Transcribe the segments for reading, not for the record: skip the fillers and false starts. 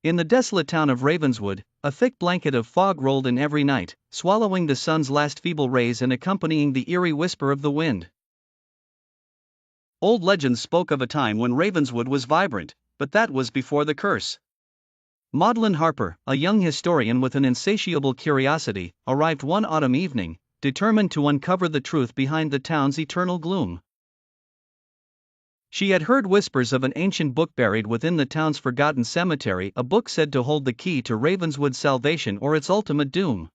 In the desolate town of Ravenswood, a thick blanket of fog rolled in every night, swallowing the sun's last feeble rays and accompanying the eerie whisper of the wind. Old legends spoke of a time when Ravenswood was vibrant, but that was before the curse. Maudlin Harper, a young historian with an insatiable curiosity, arrived one autumn evening, determined to uncover the truth behind the town's eternal gloom. She had heard whispers of an ancient book buried within the town's forgotten cemetery, a book said to hold the key to Ravenswood's salvation or its ultimate doom.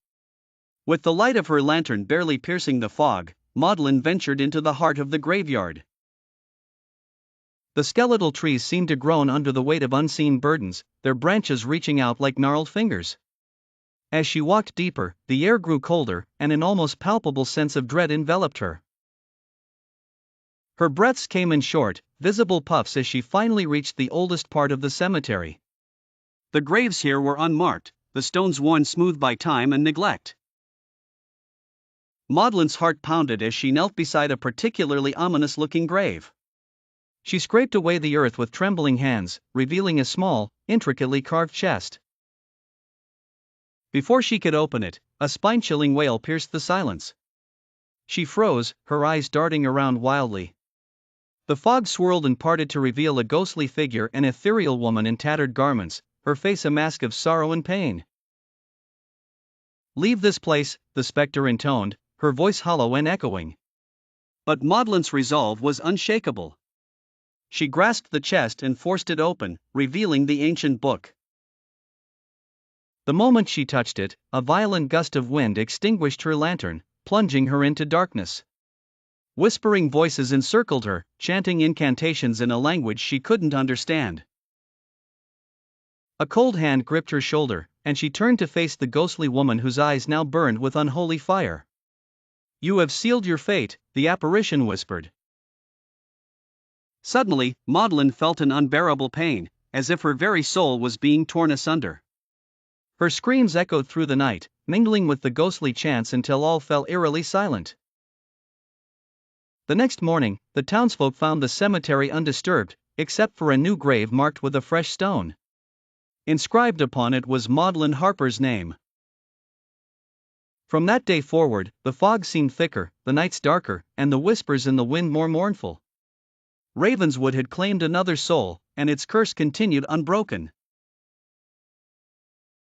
With the light of her lantern barely piercing the fog, Maudlin ventured into the heart of the graveyard. The skeletal trees seemed to groan under the weight of unseen burdens, their branches reaching out like gnarled fingers. As she walked deeper, the air grew colder, and an almost palpable sense of dread enveloped her. Her breaths came in short, visible puffs as she finally reached the oldest part of the cemetery. The graves here were unmarked, the stones worn smooth by time and neglect. Maudlin's heart pounded as she knelt beside a particularly ominous-looking grave. She scraped away the earth with trembling hands, revealing a small, intricately carved chest. Before she could open it, a spine-chilling wail pierced the silence. She froze, her eyes darting around wildly. The fog swirled and parted to reveal a ghostly figure, an ethereal woman in tattered garments, her face a mask of sorrow and pain. "Leave this place," the specter intoned, her voice hollow and echoing. But Maudlin's resolve was unshakable. She grasped the chest and forced it open, revealing the ancient book. The moment she touched it, a violent gust of wind extinguished her lantern, plunging her into darkness. Whispering voices encircled her, chanting incantations in a language she couldn't understand. A cold hand gripped her shoulder, and she turned to face the ghostly woman whose eyes now burned with unholy fire. "You have sealed your fate," the apparition whispered. Suddenly, Maudlin felt an unbearable pain, as if her very soul was being torn asunder. Her screams echoed through the night, mingling with the ghostly chants until all fell eerily silent. The next morning, the townsfolk found the cemetery undisturbed, except for a new grave marked with a fresh stone. Inscribed upon it was Maudlin Harper's name. From that day forward, the fog seemed thicker, the nights darker, and the whispers in the wind more mournful. Ravenswood had claimed another soul, and its curse continued unbroken.